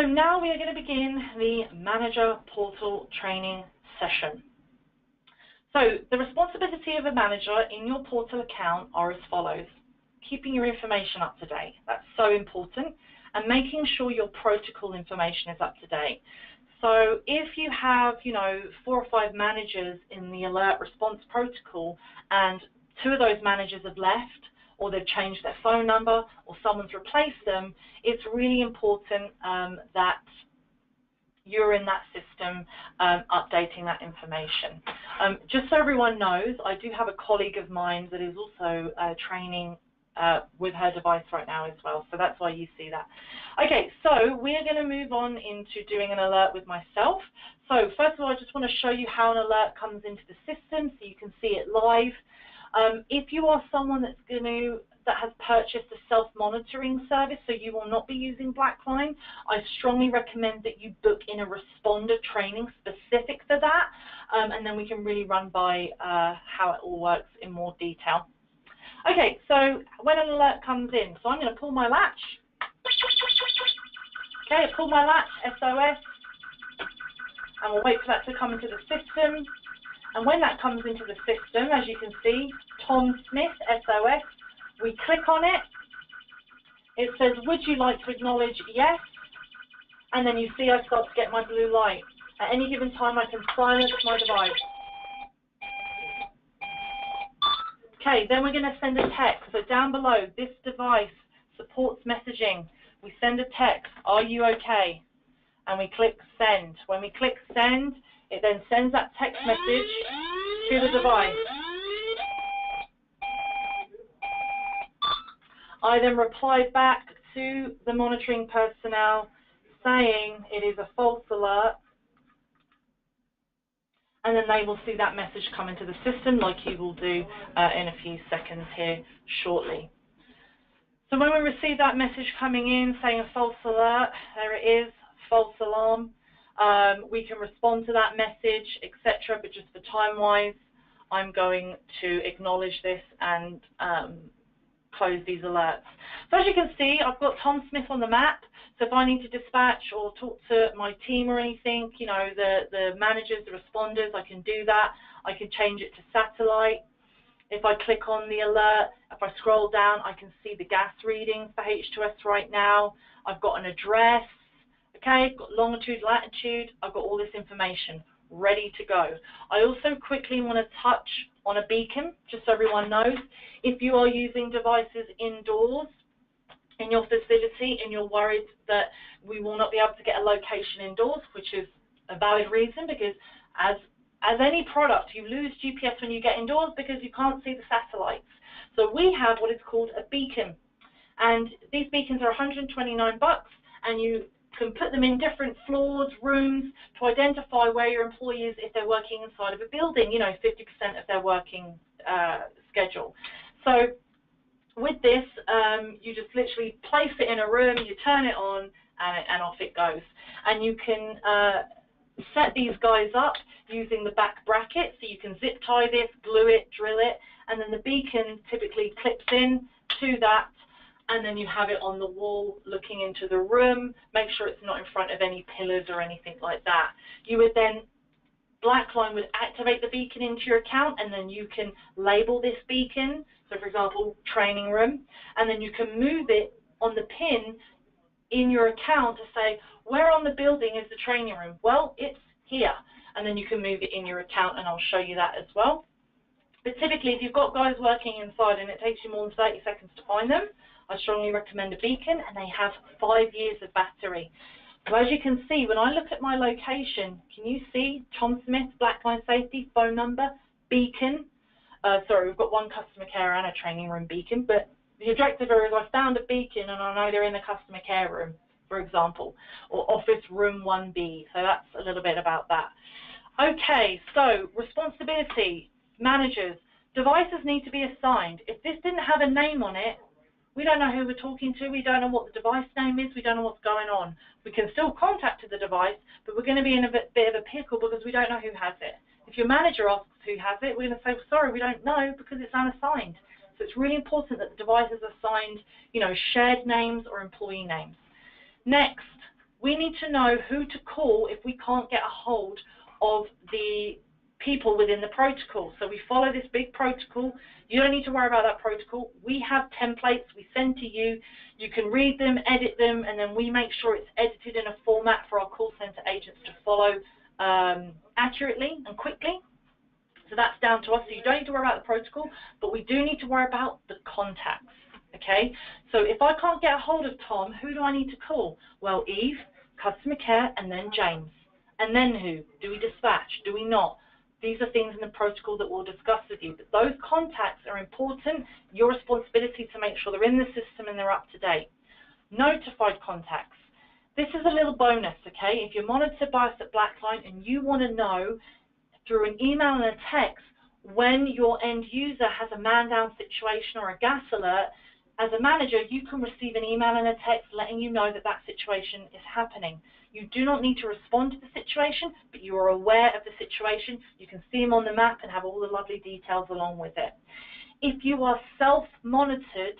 So now we are going to begin the Manager Portal training session. So the responsibility of a manager in your portal account are as follows. Keeping your information up to date. That's so important. And making sure your protocol information is up to date. So if you have, 4 or 5 managers in the alert response protocol and 2 of those managers have left, or they've changed their phone number, or someone's replaced them, it's really important that you're in that system updating that information. Just so everyone knows, I do have a colleague of mine that is also training with her device right now as well, so that's why you see that. Okay, so we're going to move on into doing an alert with myself. So first of all, I just want to show you how an alert comes into the system so you can see it live. If you are someone that has purchased a self-monitoring service, so you will not be using Blackline, I strongly recommend that you book in a responder training specific for that, and then we can really run by how it all works in more detail. Okay, so when an alert comes in, so I'm going to pull my latch. Okay, pull my latch, SOS, and we'll wait for that to come into the system. And when that comes into the system, as you can see, Tom Smith, SOS, we click on it. It says, would you like to acknowledge yes? And then you see I start to get my blue light. At any given time, I can silence my device. Okay, then we're going to send a text. So down below, this device supports messaging. We send a text, are you okay? And we click send. When we click send, it then sends that text message to the device. I then reply back to the monitoring personnel saying it is a false alert, and then they will see that message come into the system like you will do in a few seconds here shortly. So when we receive that message coming in saying a false alert, there it is, false alarm, we can respond to that message, etc. But just for time-wise, I'm going to acknowledge this and close these alerts. So as you can see, I've got Tom Smith on the map. So if I need to dispatch or talk to my team or anything, the managers, the responders, I can do that. I can change it to satellite. If I click on the alert, if I scroll down, I can see the gas readings for H2S right now. I've got an address. Okay, I've got longitude, latitude, I've got all this information ready to go. I also quickly want to touch on a beacon, just so everyone knows. If you are using devices indoors in your facility and you're worried that we will not be able to get a location indoors, which is a valid reason, because as any product, you lose GPS when you get indoors because you can't see the satellites. So we have what is called a beacon, and these beacons are $129, and you can put them in different floors, rooms, to identify where your employee is if they're working inside of a building, 50% of their working schedule. So with this, you just literally place it in a room, you turn it on, and off it goes. And you can set these guys up using the back bracket, so you can zip tie this, glue it, drill it, and then the beacon typically clips in to that, and then you have it on the wall looking into the room. Make sure it's not in front of any pillars or anything like that. You would then, Blackline would activate the beacon into your account, and then you can label this beacon, so for example, training room, and then you can move it on the pin in your account to say, where on the building is the training room? Well, it's here, and then you can move it in your account, and I'll show you that as well. But typically, if you've got guys working inside and it takes you more than 30 seconds to find them, I strongly recommend a beacon, and they have 5 years of battery. So as you can see, when I look at my location, can you see Tom Smith, Blackline Safety, phone number, beacon? Sorry, we've got one customer care and a training room beacon, but the objective here is I found a beacon and I know they're in the customer care room, for example, or office room 1B. So that's a little bit about that. Okay, so responsibility, managers, devices need to be assigned. If this didn't have a name on it, we don't know who we're talking to, we don't know what the device name is, we don't know what's going on. We can still contact the device, but we're going to be in a bit of a pickle because we don't know who has it. If your manager asks who has it, we're going to say, sorry, we don't know because it's unassigned. So it's really important that the device is assigned, shared names or employee names. Next, We need to know who to call if we can't get a hold of the people within the protocol. So we follow this big protocol. You don't need to worry about that protocol. We have templates we send to you. You can read them, edit them, and then we make sure it's edited in a format for our call center agents to follow accurately and quickly. So that's down to us. So you don't need to worry about the protocol, but we do need to worry about the contacts. Okay? So if I can't get a hold of Tom, who do I need to call? Well, Eve, customer care, and then James. And then who? Do we dispatch? Do we not? These are things in the protocol that we'll discuss with you. But those contacts are important. Your responsibility to make sure they're in the system and they're up to date. Notified contacts. This is a little bonus, okay? If you're monitored by us at Blackline and you want to know through an email and a text when your end user has a man-down situation or a gas alert, as a manager, you can receive an email and a text letting you know that that situation is happening. You do not need to respond to the situation, but you are aware of the situation. You can see them on the map and have all the lovely details along with it. If you are self-monitored,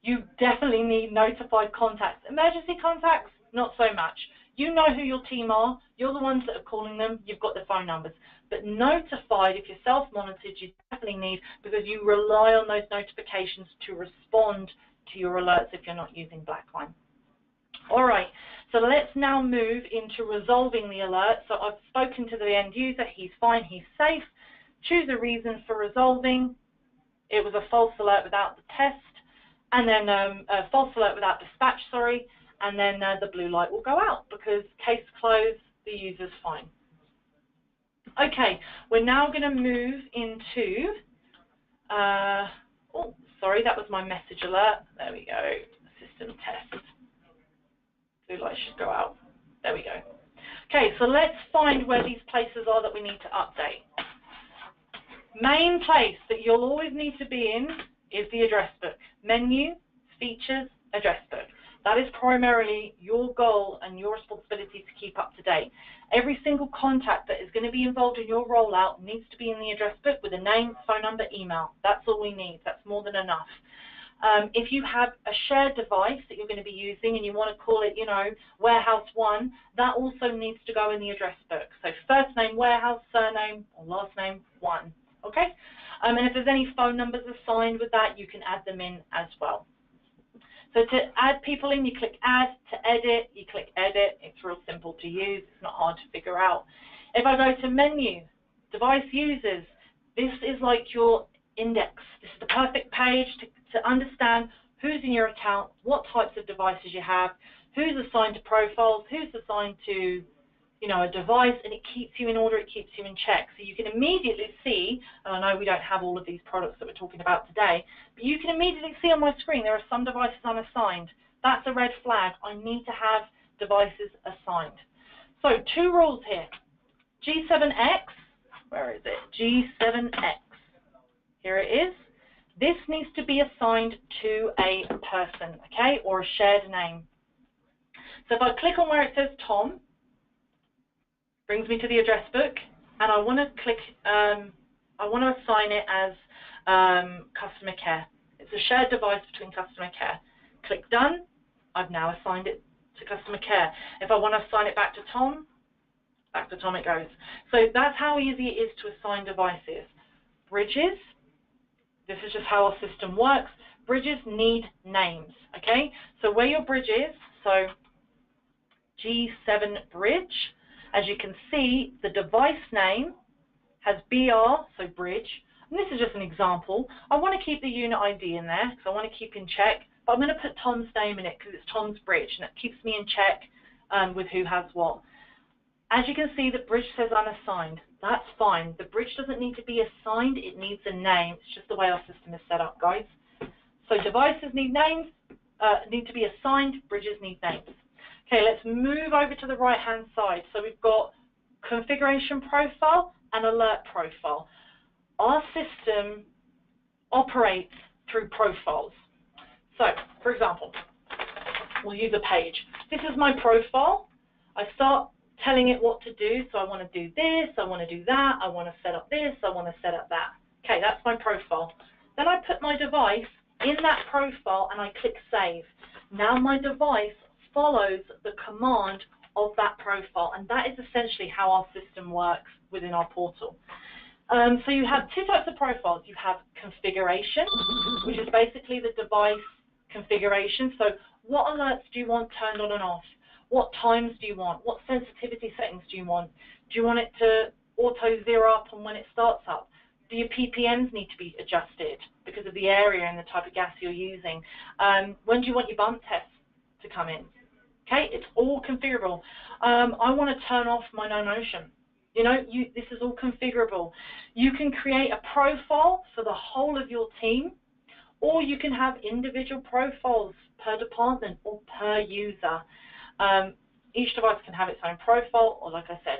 you definitely need notified contacts. Emergency contacts, not so much. You know who your team are. You're the ones that are calling them. You've got their phone numbers. But notified, if you're self-monitored, you definitely need, because you rely on those notifications to respond to your alerts if you're not using Blackline. All right, so let's now move into resolving the alert. So I've spoken to the end user. He's fine. He's safe. Choose a reason for resolving. It was a false alert without the test, and then a false alert without dispatch, sorry, and then the blue light will go out because case closed, the user's fine. Okay, we're now going to move into, oh, sorry, that was my message alert. There we go, system test. Blue light should go out. There we go. Okay, so let's find where these places are that we need to update. Main place that you'll always need to be in is the address book. Menu, features, address book. That is primarily your goal and your responsibility to keep up to date. Every single contact that is going to be involved in your rollout needs to be in the address book with a name, phone number, email. That's all we need. That's more than enough. If you have a shared device that you're going to be using and you want to call it, you know, warehouse 1, that also needs to go in the address book. So first name warehouse, surname, or last name 1. Okay? And if there's any phone numbers assigned with that, you can add them in as well. So to add people in, you click add. To edit, you click edit. It's real simple to use. It's not hard to figure out. If I go to menu, device users, this is like your index. This is the perfect page to understand who's in your account, what types of devices you have, who's assigned to profiles, who's assigned to, you know, a device, and it keeps you in order, it keeps you in check. So you can immediately see, and I know we don't have all of these products that we're talking about today, but you can immediately see on my screen there are some devices unassigned. That's a red flag. I need to have devices assigned. So 2 rules here. G7x, where is it? G7x. Here it is. This needs to be assigned to a person, okay, or a shared name. So if I click on where it says Tom, brings me to the address book, and I want to click, I want to assign it as customer care. It's a shared device between customer care. Click done. I've now assigned it to customer care. If I want to assign it back to Tom it goes. So that's how easy it is to assign devices. Bridges, this is just how our system works. Bridges need names, okay? So where your bridge is, so G7 Bridge, as you can see, the device name has BR, so bridge, and this is just an example. I want to keep the unit ID in there because I want to keep in check, but I'm going to put Tom's name in it because it's Tom's bridge, and it keeps me in check with who has what. As you can see, the bridge says unassigned. That's fine. The bridge doesn't need to be assigned. It needs a name. It's just the way our system is set up, guys. So devices need names, need to be assigned. Bridges need names. Okay, let's move over to the right-hand side. So we've got configuration profile and alert profile. Our system operates through profiles. So, for example, we'll use a page. This is my profile. I start telling it what to do. So I want to do this, I want to do that, I want to set up this, I want to set up that. Okay, that's my profile. Then I put my device in that profile and I click save. Now my device follows the command of that profile, and that is essentially how our system works within our portal. So you have two types of profiles. You have configuration, which is basically the device configuration. So what alerts do you want turned on and off? What times do you want? What sensitivity settings do you want? Do you want it to auto zero up on when it starts up? Do your PPMs need to be adjusted because of the area and the type of gas you're using? When do you want your bump tests to come in? Okay, it's all configurable. I want to turn off my no motion. You know, this is all configurable. You can create a profile for the whole of your team, or you can have individual profiles per department or per user. Each device can have its own profile, or like I said,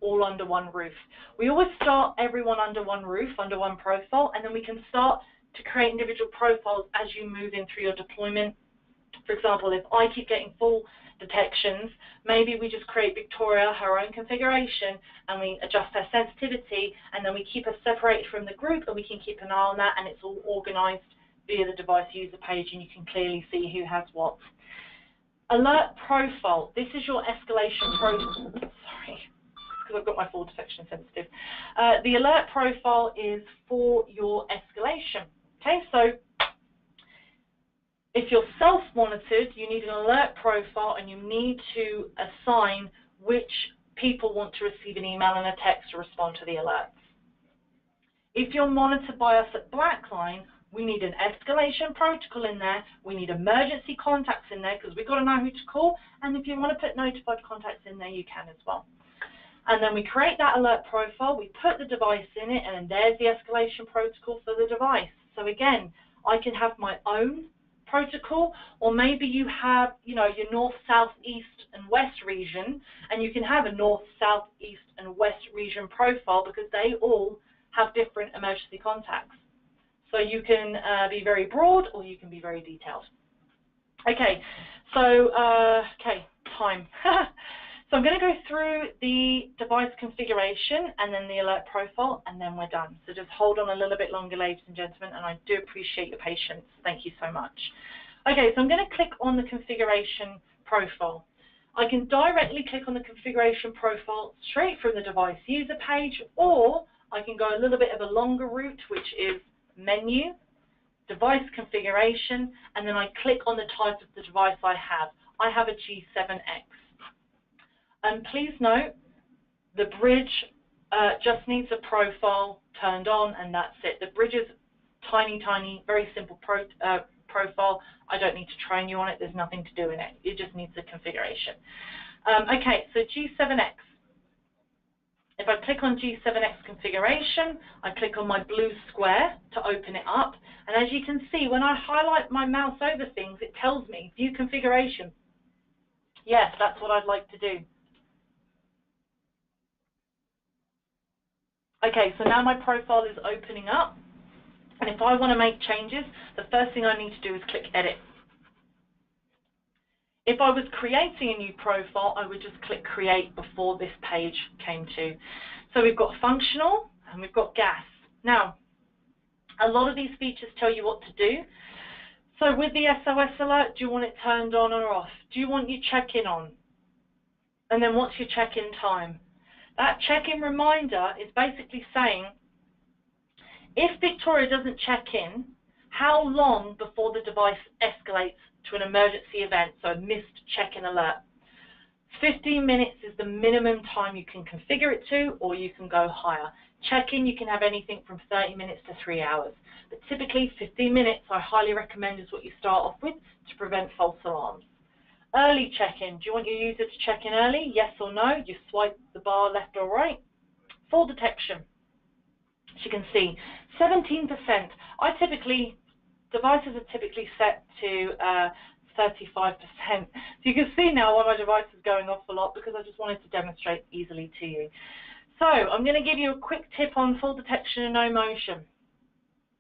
all under one roof. We always start everyone under one roof, under one profile, and then we can start to create individual profiles as you move in through your deployment. For example, if I keep getting full detections, maybe we just create Victoria her own configuration and we adjust her sensitivity, and then we keep her separated from the group and we can keep an eye on that, and it's all organized via the device user page and you can clearly see who has what. Alert profile. This is your escalation profile. Sorry, because I've got my full detection sensitive. The alert profile is for your escalation. Okay, so if you're self-monitored, you need an alert profile and you need to assign which people want to receive an email and a text to respond to the alerts. If you're monitored by us at Blackline, we need an escalation protocol in there, we need emergency contacts in there because we've got to know who to call, and if you want to put notified contacts in there, you can as well. And then we create that alert profile, we put the device in it, and then there's the escalation protocol for the device. So again, I can have my own protocol, or maybe you have, you know, your north, south, east, and west region, and you can have a north, south, east, and west region profile because they all have different emergency contacts. So you can be very broad or you can be very detailed. Okay, so time. So I'm going to go through the device configuration and then the alert profile, and then we're done. So just hold on a little bit longer, ladies and gentlemen, and I do appreciate your patience. Thank you so much. Okay, so I'm going to click on the configuration profile. I can directly click on the configuration profile straight from the device user page, or I can go a little bit of a longer route, which is menu, device configuration, and then I click on the type of the device I have. I have a G7x. And please note, the bridge just needs a profile turned on, and that's it. The bridge is tiny, tiny, very simple profile. I don't need to train you on it. There's nothing to do in it. It just needs a configuration. Okay, so G7x. If I click on G7x configuration, I click on my blue square to open it up. And as you can see, when I highlight my mouse over things, it tells me, view configuration. Yes, that's what I'd like to do. Okay, so now my profile is opening up. And if I want to make changes, the first thing I need to do is click Edit. If I was creating a new profile, I would just click Create before this page came to. So we've got functional and we've got gas. Now, a lot of these features tell you what to do. So with the SOS alert, do you want it turned on or off? Do you want your check-in on? And then what's your check-in time? That check-in reminder is basically saying, if Victoria doesn't check in, how long before the device escalates to an emergency event, so a missed check-in alert? 15 minutes is the minimum time you can configure it to, or you can go higher. Check-in, you can have anything from 30 minutes to 3 hours. But typically 15 minutes, I highly recommend, is what you start off with to prevent false alarms. Early check-in, do you want your user to check in early? Yes or no? You swipe the bar left or right. Full detection. As you can see, 17%. Devices are typically set to 35%. So you can see now why my device is going off a lot, because I just wanted to demonstrate easily to you. So I'm going to give you a quick tip on full detection and no motion.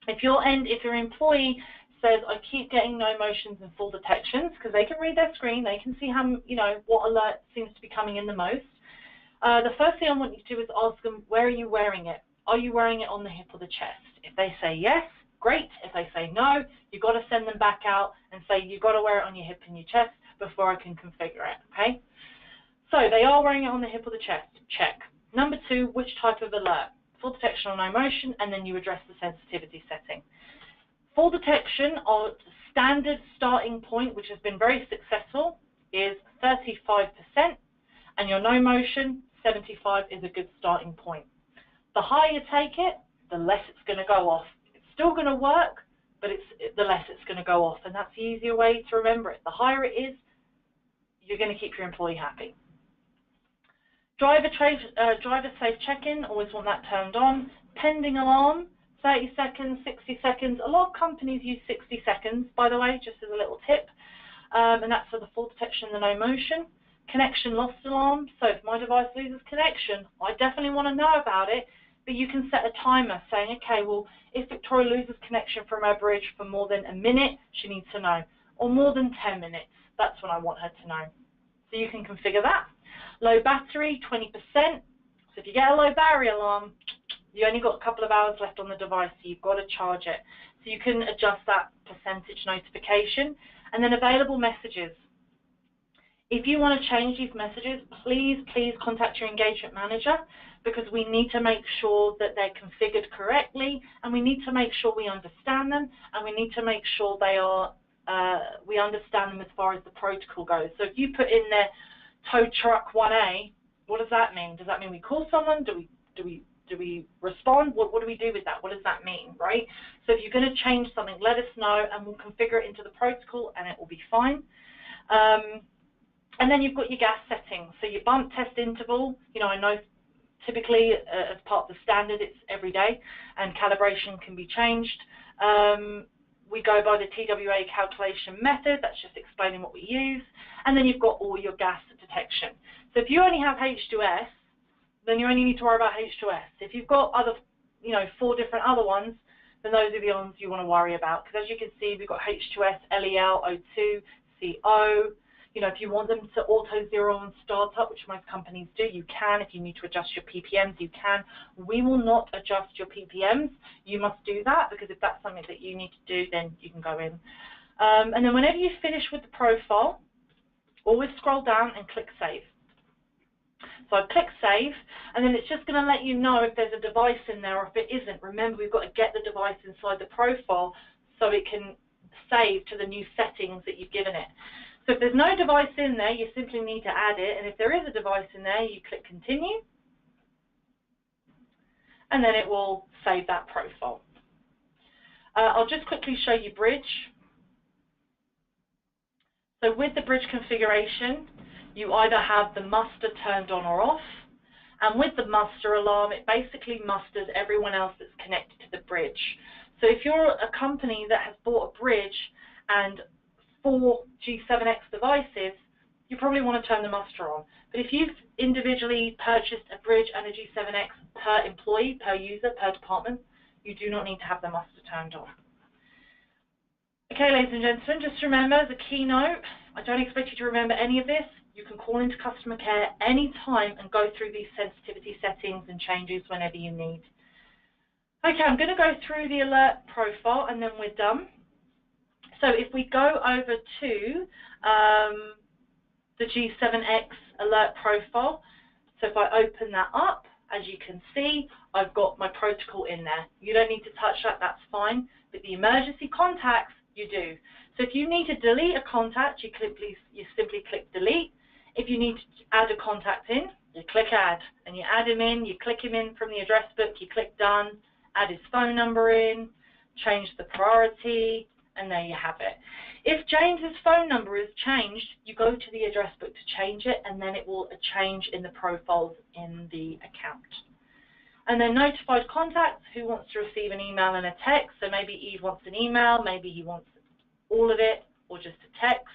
If your employee says, I keep getting no motions and full detections, because they can read their screen, they can see how, what alert seems to be coming in the most. The first thing I want you to do is ask them, where are you wearing it? Are you wearing it on the hip or the chest? If they say yes, great. If they say no, you've got to send them back out and say you've got to wear it on your hip and your chest, before I can configure it, okay? So they are wearing it on the hip or the chest, check. Number 2, which type of alert? Full detection or no motion, and then you address the sensitivity setting. Full detection, our standard starting point, which has been very successful, is 35%, and your no motion, 75 is a good starting point. The higher you take it, the less it's going to go off. It's still going to work, but the less it's going to go off, and that's the easier way to remember it. The higher it is, you're going to keep your employee happy. Driver safe check-in, always want that turned on. Pending alarm, 30 seconds, 60 seconds. A lot of companies use 60 seconds, by the way, just as a little tip. And that's for the full detection and the no motion. Connection lost alarm. So if my device loses connection, I definitely want to know about it. But you can set a timer saying, okay, well, if Victoria loses connection from her bridge for more than a minute, she needs to know. Or more than 10 minutes, that's when I want her to know. So you can configure that. Low battery, 20%. So if you get a low battery alarm, you only got a couple of hours left on the device, so you've got to charge it. So you can adjust that percentage notification. And then available messages. If you want to change these messages, please contact your engagement manager, because we need to make sure that they're configured correctly, and we need to make sure we understand them, and we need to make sure they are we understand them as far as the protocol goes. So if you put in there tow truck 1A, what does that mean? Does that mean we call someone? Do we respond? What do we do with that? What does that mean, right? So if you're going to change something, let us know, and we'll configure it into the protocol, and it will be fine. And then you've got your gas settings. So your bump test interval, you know, I know typically as part of the standard it's every day, and calibration can be changed. We go by the TWA calculation method. That's just explaining what we use. And then you've got all your gas detection. So if you only have H2S, then you only need to worry about H2S. If you've got other, 4 different other ones, then those are the ones you want to worry about. Because as you can see, we've got H2S, LEL, O2, CO. If you want them to auto-zero on startup, which most companies do, you can. If you need to adjust your PPMs, you can. We will not adjust your PPMs. You must do that, because if that's something that you need to do, then you can go in. And then whenever you finish with the profile, always scroll down and click Save. So I click Save, and then it's just going to let you know if there's a device in there or if it isn't. Remember, we've got to get the device inside the profile so it can save to the new settings that you've given it. So if there's no device in there, you simply need to add it, and if there is a device in there, you click Continue, and then it will save that profile. I'll just quickly show you Bridge. So with the Bridge configuration, you either have the muster turned on or off, and with the muster alarm, it basically musters everyone else that's connected to the bridge. So if you're a company that has bought a bridge and 4 G7x devices, you probably want to turn the muster on. But if you've individually purchased a bridge and a G7x per employee, per user, per department, you do not need to have the muster turned on. Okay, ladies and gentlemen, just remember as a keynote, I don't expect you to remember any of this. You can call into customer care anytime and go through these sensitivity settings and changes whenever you need. Okay, I'm going to go through the alert profile and then we're done. So if we go over to the G7x alert profile, so if I open that up, as you can see, I've got my protocol in there. You don't need to touch that, that's fine, but the emergency contacts, you do. So if you need to delete a contact, you simply click delete. If you need to add a contact in, you click add, and you add him in, you click him in from the address book, you click done, add his phone number in, change the priority, and there you have it. If James's phone number is changed, you go to the address book to change it, and then it will change in the profiles in the account. And then notified contacts, who wants to receive an email and a text. So maybe Eve wants an email, maybe he wants all of it, or just a text.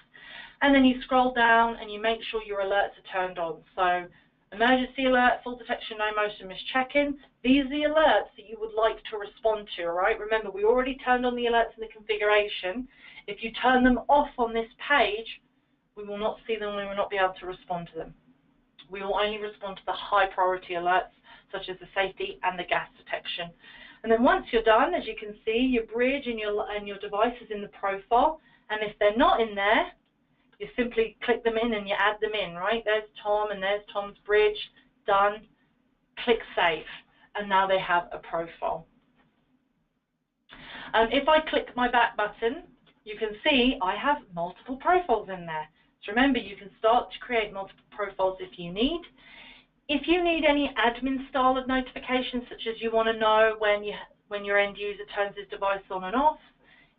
And then you scroll down and you make sure your alerts are turned on. So emergency alert, full detection, no motion, missed check-in. These are the alerts that you would like to respond to, all right? Remember, we already turned on the alerts in the configuration. If you turn them off on this page, we will not see them, we will not be able to respond to them. We will only respond to the high priority alerts, such as the safety and the gas detection. And then once you're done, as you can see, your bridge and your device is in the profile. And if they're not in there, You simply click them in and you add them in, right? There's Tom and there's Tom's bridge, done. Click Save, and now they have a profile. If I click my back button, you can see I have multiple profiles in there. So remember, you can start to create multiple profiles if you need. If you need any admin style of notifications, such as you want to know when your end user turns his device on and off,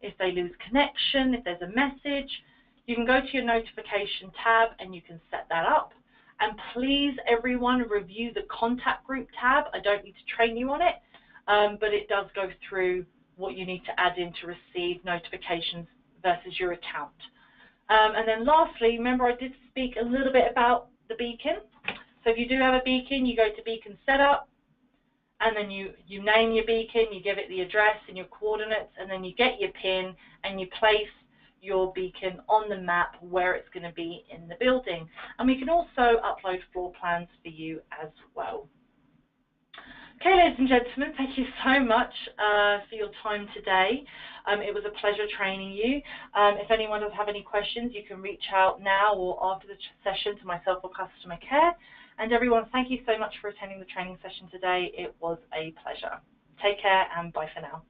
if they lose connection, if there's a message, you can go to your notification tab and you can set that up. And please, everyone, review the contact group tab. I don't need to train you on it, but it does go through what you need to add in to receive notifications versus your account. And then lastly, remember I did speak a little bit about the beacon. So if you do have a beacon, you go to beacon setup, and then you name your beacon, you give it the address and your coordinates, and then you get your PIN and you place your beacon on the map where it's going to be in the building. And we can also upload floor plans for you as well. Okay, ladies and gentlemen, thank you so much for your time today. It was a pleasure training you. If anyone does have any questions, you can reach out now or after the session to myself or customer care. And everyone, thank you so much for attending the training session today. It was a pleasure. Take care and bye for now.